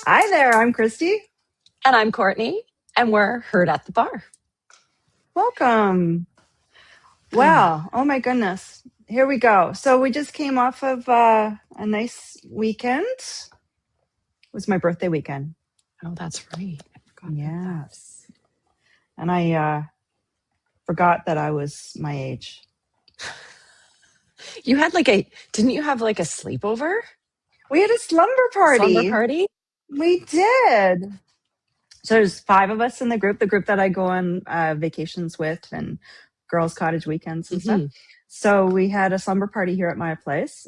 Hi there, I'm Kristy. And I'm Courtney, and we're Heard at the Barre. Welcome. Wow. Oh my goodness. Here we go. So we just came off of a nice weekend. It was my birthday weekend. Oh, that's right. I forgot about that. Yes. And I forgot that I was my age. You had didn't you have like a sleepover? We had a slumber party. Slumber party? We did. So there's 5 of us in the group that I go on vacations with and girls' cottage weekends and stuff. So we had a slumber party here at my place.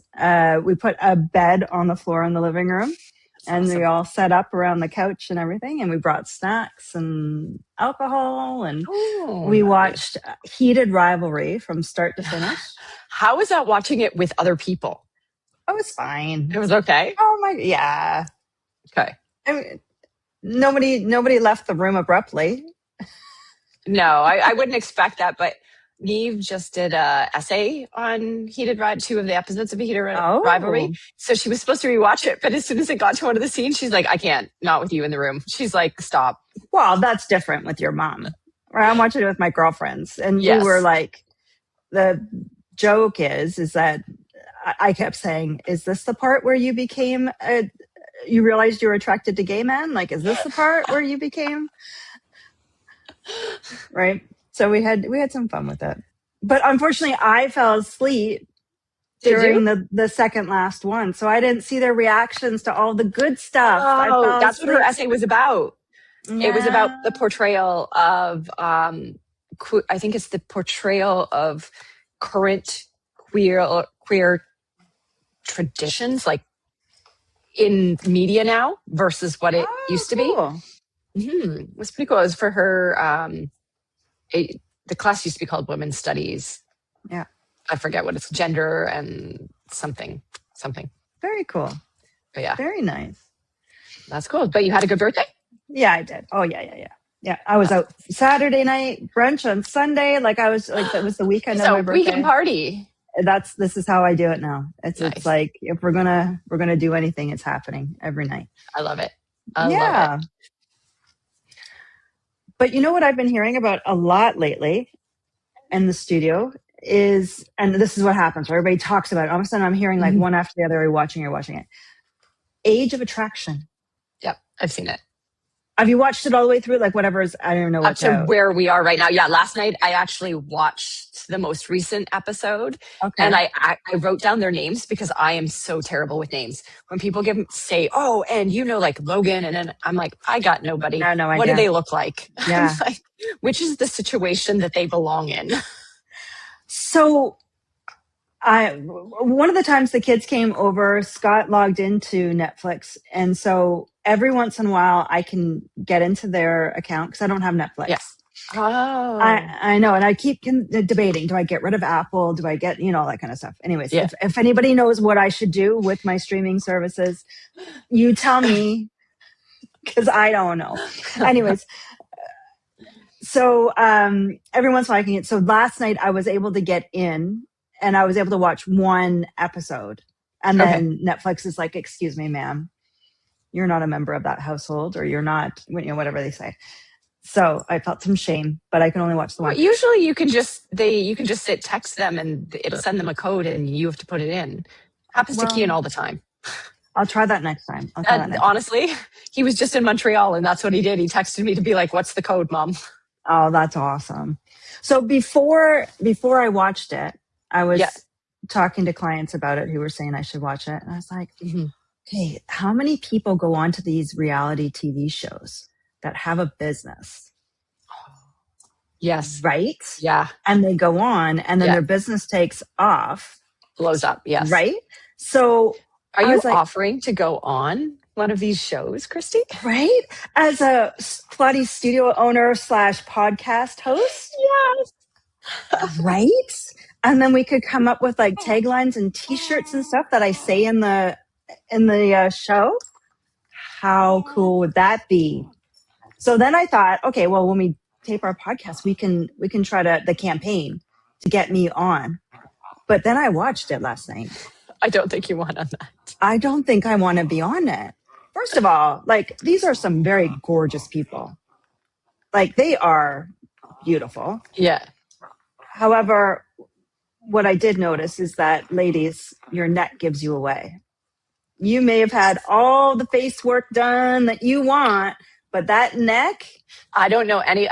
We put a bed on the floor in the living room. And awesome. We all set up around the couch and everything. And we brought snacks and alcohol. And we watched Heated Rivalry from start to finish. How was that watching it with other people? It was fine. It was okay? Oh my, yeah. Okay. I mean, nobody left the room abruptly. No, I wouldn't expect that, but Neve just did a essay on 2 of the episodes of Heated Rivalry. So she was supposed to rewatch it, but as soon as it got to one of the scenes, she's like, I can't, not with you in the room. She's like, stop. Well, that's different with your mom. I'm watching it with my girlfriends. And we were like, the joke is that I kept saying, is this the part where you became you realized you were attracted to gay men? Like, is this the part where you became right? So we had some fun with it. But unfortunately, I fell asleep during the second last one. So I didn't see their reactions to all the good stuff. Oh, that's what her essay was about. Yeah. It was about the portrayal of, I think it's the portrayal of current queer traditions, like in media now versus what it used to be. It was pretty cool. It was for her, the class used to be called Women's Studies. Yeah. I forget what it's, gender and something. Very cool. But yeah. Very nice. That's cool. But you had a good birthday? Yeah, I did. Oh, yeah. Yeah, I was out Saturday night, brunch on Sunday. Like I was like, that was the weekend of my birthday. Weekend party. This is how I do it now. It's like, if we're gonna do anything, it's happening every night. I love it. I love it. But you know what I've been hearing about a lot lately in the studio is, and this is what happens, where everybody talks about it. All of a sudden I'm hearing like one after the other, are you watching it? Age of Attraction. Yep, I've seen it. Have you watched it all the way through? Like whatever's, I don't even know what's up to where we are right now. Yeah, last night I actually watched the most recent episode. Okay. And I wrote down their names because I am so terrible with names. When people say, oh, and you know, like Logan, and then I'm like, I got nobody. No idea. What do they look like? Yeah. Like, which is the situation that they belong in? So one of the times the kids came over, Scott logged into Netflix. And so every once in a while I can get into their account because I don't have Netflix. Yeah. Oh. I know. And I keep debating, do I get rid of Apple? Do I get, all that kind of stuff? Anyways, if anybody knows what I should do with my streaming services, you tell me because I don't know. Anyways. So every once in a while I can get, so last night I was able to get in and I was able to watch one episode. And then Netflix is like, excuse me, ma'am, you're not a member of that household, or you're not, whatever they say. So I felt some shame, but I can only watch the one. Well, usually you can just text them and it'll send them a code and you have to put it in. Happens to Kian all the time. I'll try that next time. Honestly, he was just in Montreal and that's what he did. He texted me to be like, what's the code, Mom? Oh, that's awesome. So before I watched it, I was talking to clients about it who were saying I should watch it. And I was like, okay, how many people go on to these reality TV shows that have a business? Yes. Right? Yeah. And they go on and then their business takes off. Blows up. Yes. Right? So are you offering to go on one of these shows, Kristy? Right? As a Pilates studio owner / podcast host? Yes. Right? And then we could come up with like taglines and t-shirts and stuff that I say in the show. How cool would that be? So then I thought, okay, well, when we tape our podcast, we can try the campaign get me on. But then I watched it last night. I don't think you want on that. I don't think I want to be on it. First of all, like, these are some very gorgeous people. Like, they are beautiful. Yeah. However, what I did notice is that, ladies, your neck gives you away. You may have had all the face work done that you want, but that neck. I don't know any.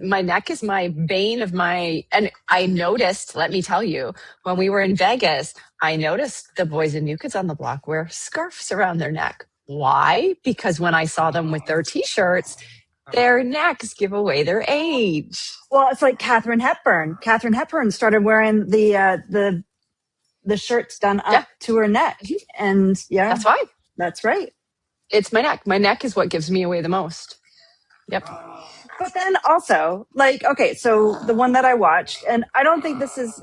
My neck is my bane of my. And I noticed, let me tell you, when we were in Vegas, I noticed the boys and New Kids on the Block wear scarves around their neck. Why? Because when I saw them with their t-shirts, their necks give away their age. Well, it's like Katharine Hepburn. Katharine Hepburn started wearing the shirts done up to her neck. And that's why. That's right. It's my neck. My neck is what gives me away the most. Yep. But then also, like, okay, so the one that I watched, and I don't think this is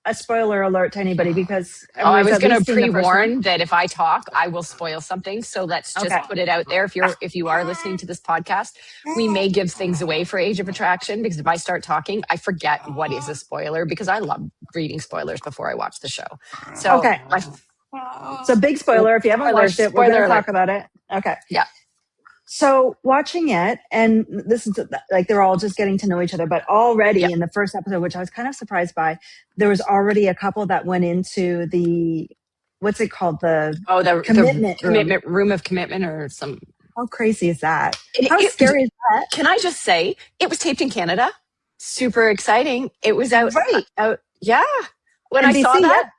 a spoiler alert to anybody because I was going to pre-warn that if I talk, I will spoil something. So let's just put it out there. If you are listening to this podcast, we may give things away for Age of Attraction, because if I start talking, I forget what is a spoiler, because I love reading spoilers before I watch the show. So so big spoiler. If you haven't watched it, we're going to talk about it. Okay. Yeah. So watching it, and this is like, they're all just getting to know each other, but already in the first episode, which I was kind of surprised by, there was already a couple that went into the, what's it called? The commitment room of commitment or some. How crazy is that? How scary is that? Can I just say, it was taped in Canada. Super exciting. It was out. Yeah. When NBC, I saw that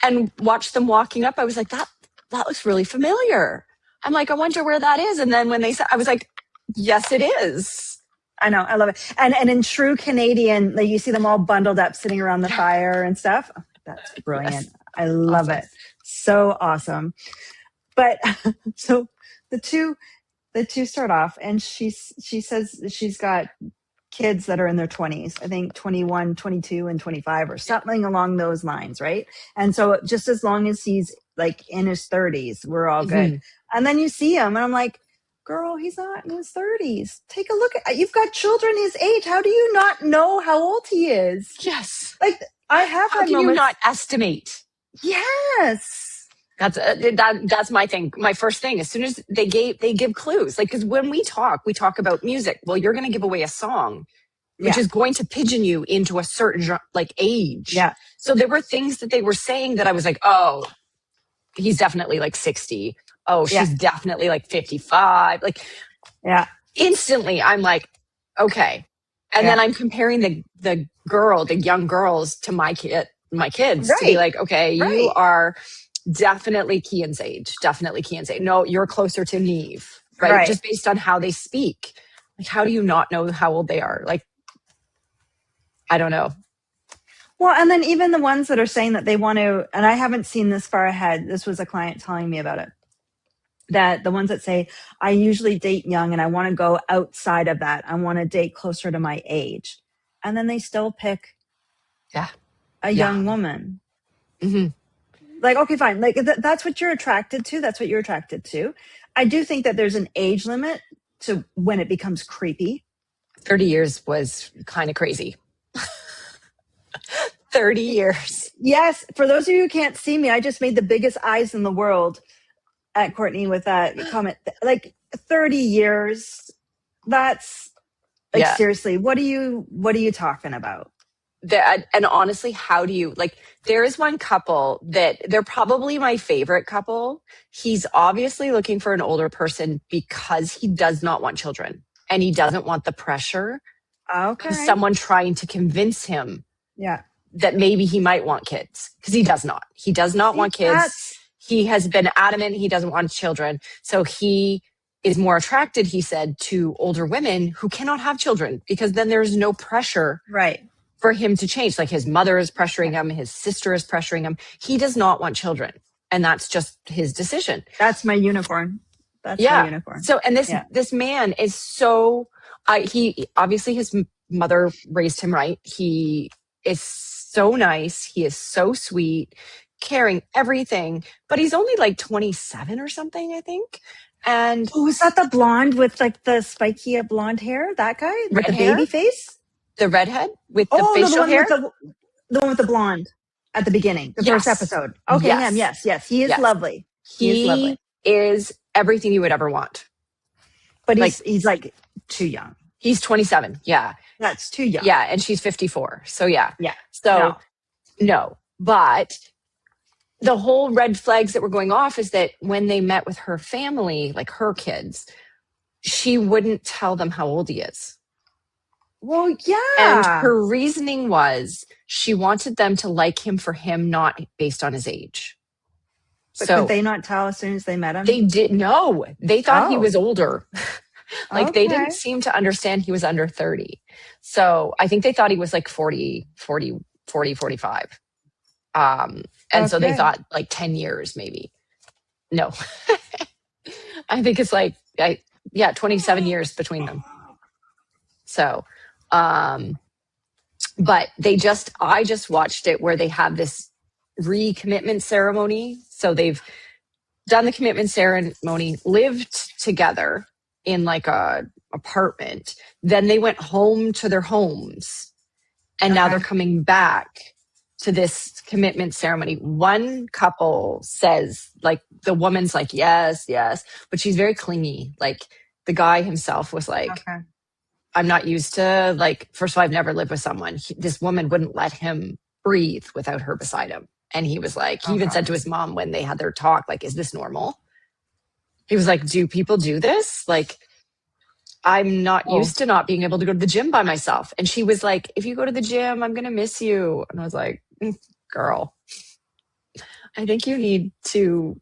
and watched them walking up, I was like, that looks really familiar. I'm like, I wonder where that is. And then when they said, I was like, yes, it is. I know. I love it. And in true Canadian, like, you see them all bundled up, sitting around the fire and stuff. Oh, that's brilliant. Yes. I love it. So awesome. But so the two start off, and she says she's got kids that are in their 20s, I think 21, 22, and 25 or something along those lines, right? And so just as long as he's like in his 30s, we're all good. And then you see him, and I'm like, girl, he's not in his 30s. Take a look at, you've got children his age. How do you not know how old he is? Yes. Like, I have how can you not estimate? Yes. That's my thing. My first thing, as soon as they give clues, like, because when we talk about music. Well, you're going to give away a song, which is going to pigeon you into a certain like age. Yeah. So there were things that they were saying that I was like, oh, he's definitely like 60. Oh, she's definitely like 55. Like, instantly I'm like, okay. And then I'm comparing the young girls to my kids to be like, okay, you are definitely Kian's age. No, you're closer to Neve, right? Just based on how they speak. Like, how do you not know how old they are? Like, I don't know. Well, and then even the ones that are saying that they want to, and I haven't seen this far ahead. This was a client telling me about it. That the ones that say, I usually date young and I want to go outside of that. I want to date closer to my age. And then they still pick a young woman. Mm-hmm. Like, okay, fine. Like, that's what you're attracted to. That's what you're attracted to. I do think that there's an age limit to when it becomes creepy. 30 years was kind of crazy. 30 years. Yes. For those of you who can't see me, I just made the biggest eyes in the world at Courtney with that comment. Like, 30 years. That's like, seriously, what are you talking about? And honestly, how do you, like, there is one couple that they're probably my favorite couple. He's obviously looking for an older person because he does not want children and he doesn't want the pressure of someone trying to convince him that maybe he might want kids, because he does not. He does not want kids. He has been adamant he doesn't want children. So he is more attracted, he said, to older women who cannot have children, because then there's no pressure for him to change. Like, his mother is pressuring him. His sister is pressuring him. He does not want children. And that's just his decision. That's my unicorn. That's my unicorn. So, and this man is so, he obviously, his mother raised him right. He is so nice. He is so sweet, caring, everything, but he's only like 27 or something, I think. And is that the blonde with like the spiky blonde hair? That guy with the baby face? The redhead with the facial hair? The one with the blonde at the beginning, the first episode. Okay, him. Yes. He is lovely. He is everything you would ever want. But he's like too young. He's 27. Yeah. That's too young. Yeah. And she's 54. So yeah. Yeah. So no. But the whole red flags that were going off is that when they met with her family, like her kids, she wouldn't tell them how old he is. Well, yeah. And her reasoning was she wanted them to like him for him, not based on his age. But could they not tell as soon as they met him? They did. No, they thought he was older. They didn't seem to understand he was under 30. So I think they thought he was like 40, 45. And so they thought like 10 years maybe. No. I think it's like, 27 years between them. So, but I just watched it where they have this recommitment ceremony. So they've done the commitment ceremony, lived together in like a apartment. Then they went home to their homes, and now they're coming back to this commitment ceremony. One couple says, like, the woman's like, yes, but she's very clingy. Like, the guy himself was like, I'm not used to, like, first of all, I've never lived with someone. This woman wouldn't let him breathe without her beside him. And he was like, he even said to his mom when they had their talk, like, is this normal? He was like, do people do this? Like, I'm not used to not being able to go to the gym by myself. And she was like, if you go to the gym, I'm going to miss you. And I was like, girl, I think you need to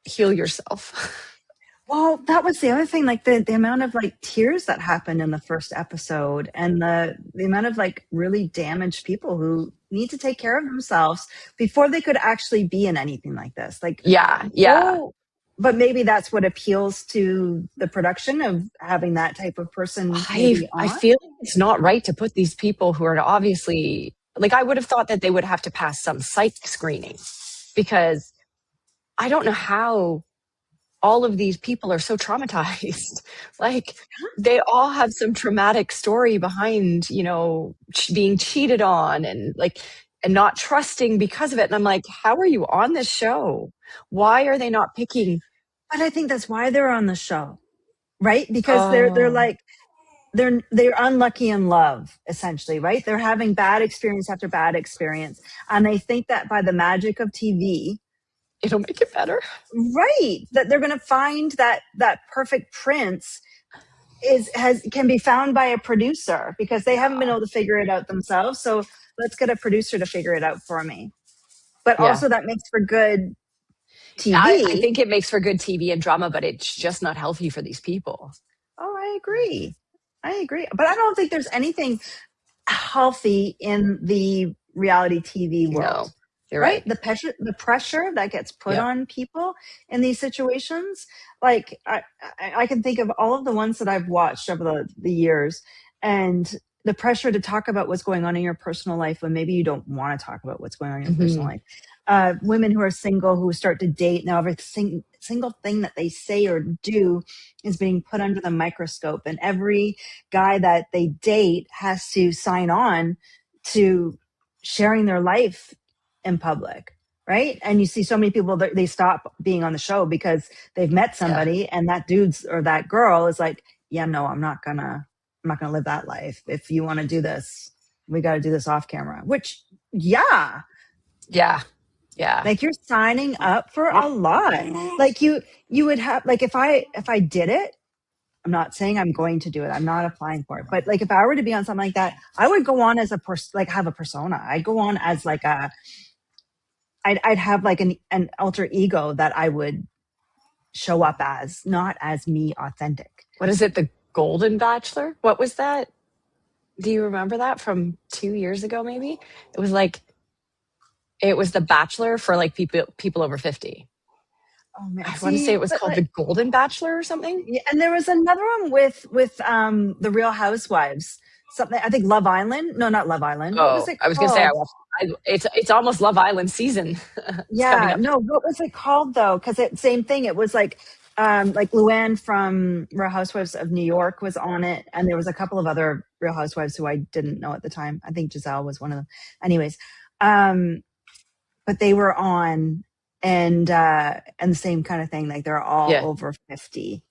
heal yourself. Well, that was the other thing, like the amount of like tears that happened in the first episode, and the amount of like really damaged people who need to take care of themselves before they could actually be in anything like this. Like, but maybe that's what appeals to the production of having that type of person. I feel like it's not right to put these people who are obviously, like, I would have thought that they would have to pass some psych screening, because I don't know how all of these people are so traumatized. Like, they all have some traumatic story behind, being cheated on and not trusting because of it. And I'm like, how are you on this show? Why are they not picking? But I think that's why they're on the show, right? Because they're like, they're unlucky in love, essentially, right? They're having bad experience after bad experience. And they think that by the magic of TV, it'll make it better. Right. That they're going to find that perfect prince can be found by a producer, because they haven't been able to figure it out themselves. So let's get a producer to figure it out for me. But also that makes for good TV. I think it makes for good TV and drama, but it's just not healthy for these people. Oh, I agree. But I don't think there's anything healthy in the reality TV world. No. You're right. The pressure that gets put on people in these situations. Like, I can think of all of the ones that I've watched over the years, and the pressure to talk about what's going on in your personal life when maybe you don't want to talk about what's going on in your personal life. Women who are single, who start to date, now every single thing that they say or do is being put under the microscope, and every guy that they date has to sign on to sharing their life in public, right? And you see so many people that they stop being on the show because they've met somebody, and that dude's or that girl is like, yeah, no, I'm not gonna live that life. If you want to do this, we got to do this off camera. Which, yeah, like, you're signing up for a lot. Like, you would have, like, if I did it, I'm not saying I'm going to do it, I'm not applying for it, but like, if I were to be on something like that, I would go on as have a persona. I'd go on as like I'd have like an alter ego that I would show up as, not as me authentic. What is it? The Golden Bachelor? What was that? Do you remember that from 2 years ago? Maybe it was The Bachelor for like people over 50. Oh man, I want to say it was called The Golden Bachelor or something. Yeah, and there was another one with the Real Housewives. Something, I think Love Island. No, not Love Island. Oh, what was it called? I was going to say it's almost Love Island season. Yeah, no. What was it called though? Because same thing. It was like Luann from Real Housewives of New York was on it, and there was a couple of other Real Housewives who I didn't know at the time. I think Giselle was one of them. Anyways, But they were on, and the same kind of thing. Like they're all Yeah. over 50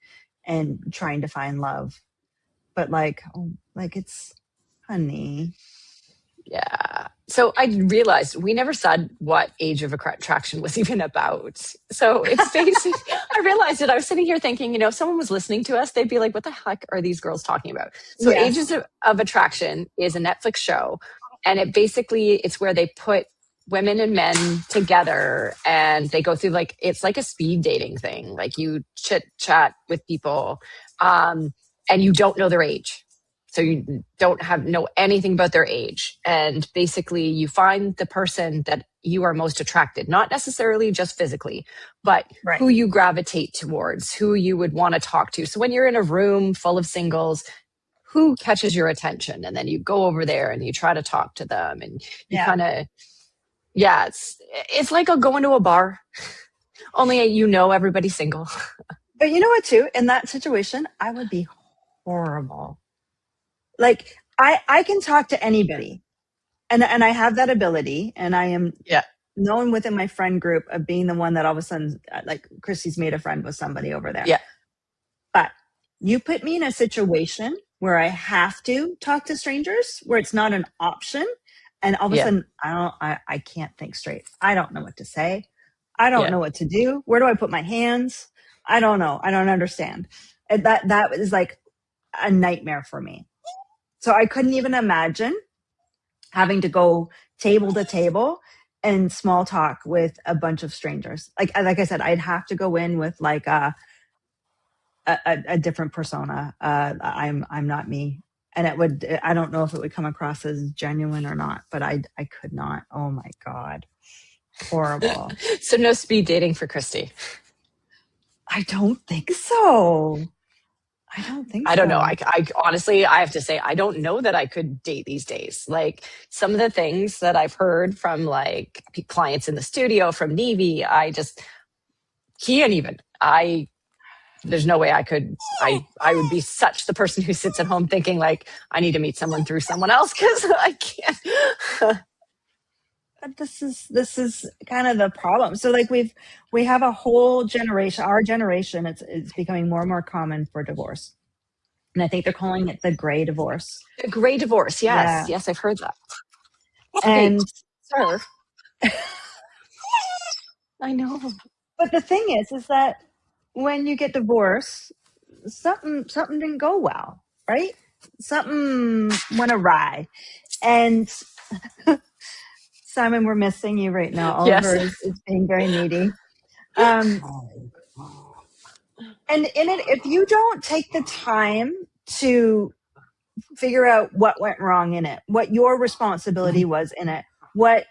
and trying to find love. But like, it's, honey. Yeah. So I realized we never said what age of attraction was even about. So it's basically, I realized it. I was sitting here thinking, if someone was listening to us, they'd be like, what the heck are these girls talking about? So Yes. Ages of Attraction is a Netflix show. And it's where they put women and men together and they go through it's like a speed dating thing. Like you chit chat with people and you don't know their age. So you don't know anything about their age. And basically you find the person that you are most attracted, not necessarily just physically, but who you gravitate towards, who you would want to talk to. So when you're in a room full of singles, who catches your attention? And then you go over there and you try to talk to them and you kind of, it's like going to a bar, only everybody's single. But you know what, too? In that situation, I would be horrible. Like, I can talk to anybody, and I have that ability, and I am known within my friend group of being the one that all of a sudden, like, Kristy's made a friend with somebody over there. Yeah. But you put me in a situation where I have to talk to strangers, where it's not an option, and all of a sudden, I can't think straight. I don't know what to say. I don't know what to do. Where do I put my hands? I don't know. I don't understand. And that is like a nightmare for me. So I couldn't even imagine having to go table to table and small talk with a bunch of strangers. Like I said, I'd have to go in with like a different persona. I'm not me. And I don't know if it would come across as genuine or not, but I could not. Oh my God. Horrible. So no speed dating for Kristy. I don't think so. I don't know. I honestly, I have to say, I don't know that I could date these days. Like some of the things that I've heard from like clients in the studio, from Neve, Kian even, there's no way I could, I would be such the person who sits at home thinking like, I need to meet someone through someone else because I can't. But this is kind of the problem. So like we have a whole generation, our generation, it's becoming more and more common for divorce. And I think they're calling it the gray divorce. The gray divorce, yes. Yeah. Yes, I've heard that. And sir. I know. But the thing is that when you get divorced, something didn't go well, right? Something went awry. And Simon, we're missing you right now. Oliver is being very needy. And in it, if you don't take the time to figure out what went wrong in it, what your responsibility was in it, what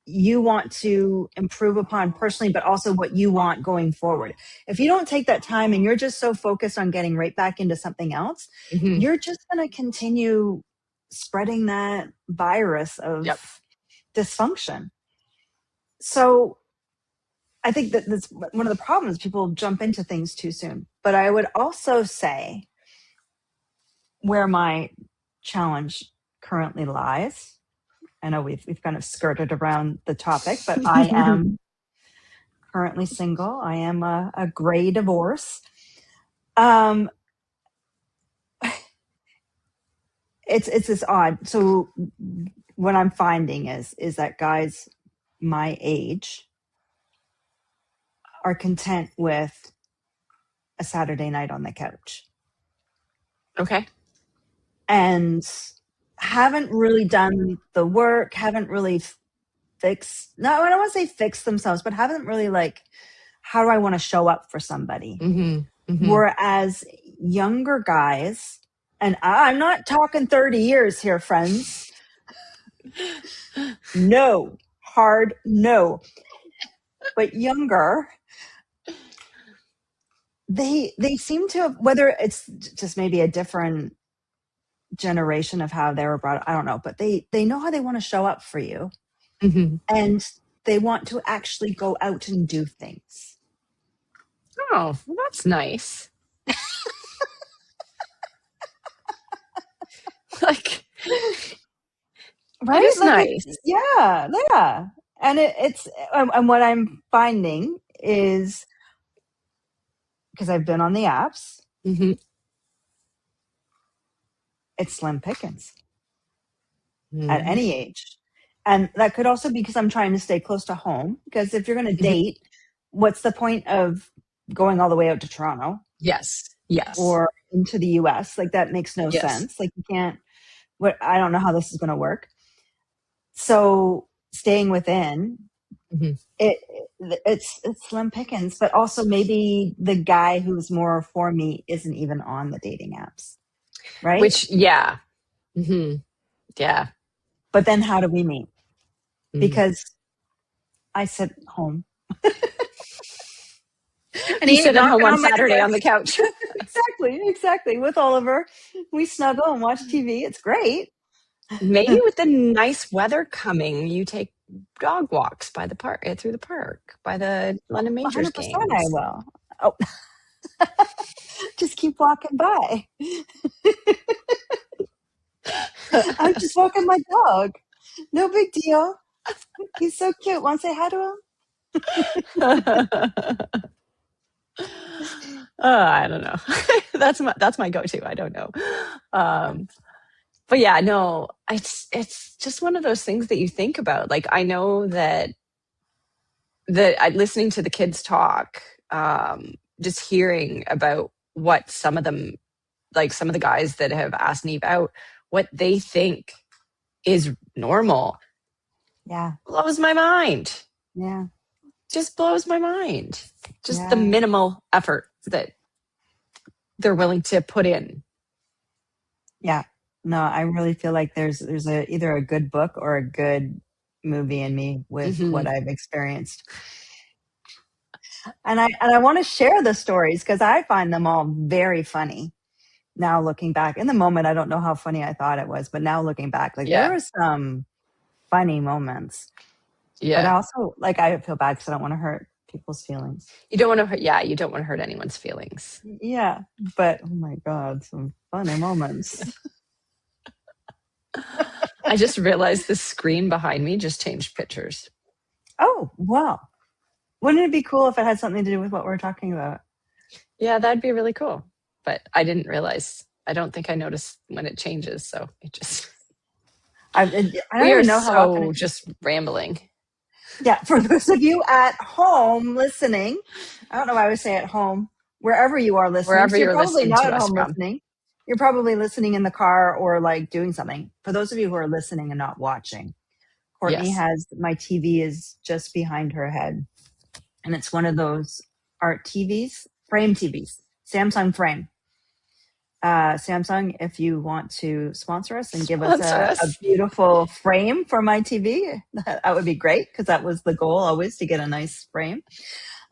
you want to improve upon personally, but also what you want going forward. If you don't take that time and you're just so focused on getting right back into something else, you're just going to continue spreading that virus of dysfunction. So I think that that's one of the problems. People jump into things too soon. But I would also say where my challenge currently lies, I know we've kind of skirted around the topic, but I am currently single. I am a gray divorce. It's this odd. So what I'm finding is that guys my age are content with a Saturday night on the couch. Okay. And haven't really done the work, haven't really I don't want to say fix themselves, but haven't really like, how do I want to show up for somebody? Whereas younger guys, and I'm not talking 30 years here, friends. No, hard no. But younger, they seem to have, whether it's just maybe a different generation of how they were brought up, I don't know, but they know how they want to show up for you. And they want to actually go out and do things. Oh, well, that's nice. Like, right? It is Like nice. yeah. And it's and what I'm finding is because I've been on the apps, Mm-hmm. it's slim pickings at Mm-hmm. any age. And that could also be because I'm trying to stay close to home. Because if you're going to date, what's the point of going all the way out to Toronto Yes. Yes. or into the US? Like that makes no Yes. sense. Like you can't, I don't know how this is going to work. So staying within, Mm-hmm. it's slim pickings, but also maybe the guy who's more for me isn't even on the dating apps, right? Which, yeah. Mm-hmm. Yeah. But then how do we meet? Mm. Because I sit home. And You he ain't sit at home knocking on on my Saturday door. on the couch. Exactly. With Oliver, we snuggle and watch TV. It's great. Maybe with the nice weather coming, you take dog walks by the park, through the park, by the London Majors 100% I games. will. Oh, just keep walking by. I'm just walking my dog. No big deal. He's so cute. Want to say hi to him? I don't know. That's my go-to. I don't know. But yeah, no, it's just one of those things that you think about. Like I know that listening to the kids talk, just hearing about what some of them, like some of the guys that have asked Neve out, what they think is normal, Yeah. blows my mind. Yeah. Just blows my mind. Just the Yeah. minimal effort that they're willing to put in. Yeah. No, I really feel like there's either a good book or a good movie in me with what I've experienced. And I want to share the stories because I find them all very funny. Now looking back, in the moment, I don't know how funny I thought it was, but now looking back, like there Yeah. were some funny moments. But Yeah. also, like I feel bad because I don't want to hurt people's feelings. You don't want to hurt, yeah, you don't want to hurt anyone's feelings. Yeah, but oh my God, some funny moments. I just realized the screen behind me just changed pictures. Oh, wow. Wouldn't it be cool if it had something to do with what we're talking about? Yeah, that'd be really cool. But I didn't realize. I don't think I noticed when it changes. So it just. I don't We are even know how often so just rambling. Yeah, for those of you at home listening, I don't know why I would say at home, wherever you are listening. Wherever So you're you're probably listening not to at us home from. listening. You're probably listening in the car or like doing something. For those of you who are listening and not watching, Courtney Yes. has my TV is just behind her head. And it's one of those art TVs, frame TVs, Samsung frame. Samsung, if you want to sponsor us and give us Sponsor a us. beautiful frame for my TV, that would be great because that was the goal always to get a nice frame.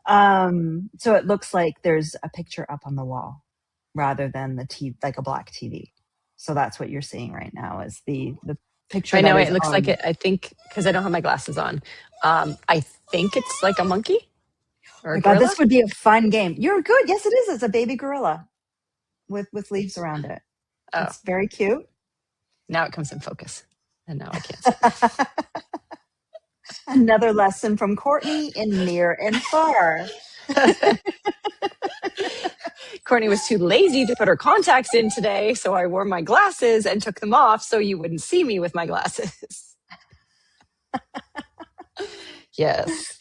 So it looks like there's a picture up on the wall rather than the TV, like a black TV. So that's what you're seeing right now is the picture Right that now, is it looks like on. it. I think because I don't have my glasses on. I think it's like a monkey or Oh a my God, gorilla. this would be a fun game. You're good. Yes, it is. It's a baby gorilla with leaves around it. Oh, It's very cute. now it comes in focus, and now I can't see. Another lesson from Courtney in near and far. Courtney was too lazy to put her contacts in today, so I wore my glasses and took them off so you wouldn't see me with my glasses. Yes.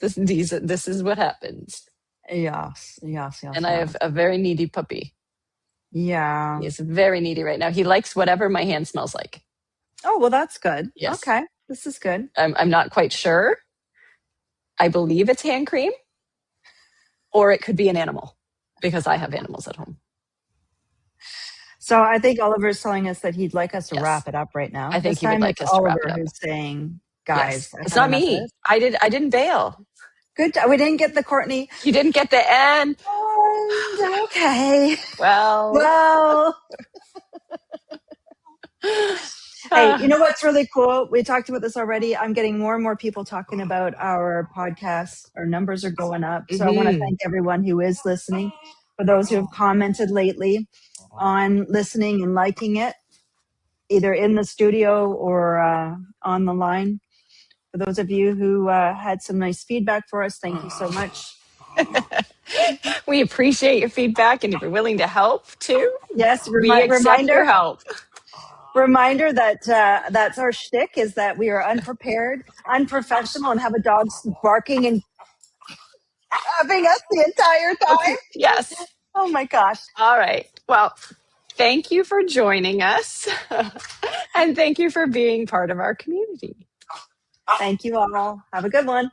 This is what happens. Yes. And I have a very needy puppy. Yeah. He is very needy right now. He likes whatever my hand smells like. Oh, well, that's good. Yes. Okay. This is good. I'm not quite sure. I believe it's hand cream, or it could be an animal because I have animals at home. So I think Oliver's telling us that he'd like us to wrap it up right now. I think this he would time like it's us to wrap Oliver it up. who's saying, guys, Yes. It's not me. I didn't bail. Good. We didn't get the Courtney. You didn't get the N. And, okay. Well. Hey, you know what's really cool? We talked about this already. I'm getting more and more people talking about our podcast. Our numbers are going up. So I want to thank everyone who is listening. For those who have commented lately on listening and liking it. either in the studio or on the line. For those of you who had some nice feedback for us, thank you so much. We appreciate your feedback, and if you're willing to help too, yes, we accept your help. Reminder that that's our shtick, is that we are unprepared, unprofessional, and have a dog barking and having us the entire time. Okay. Yes. Oh my gosh. All right. Well, thank you for joining us, and thank you for being part of our community. Thank you all. Have a good one.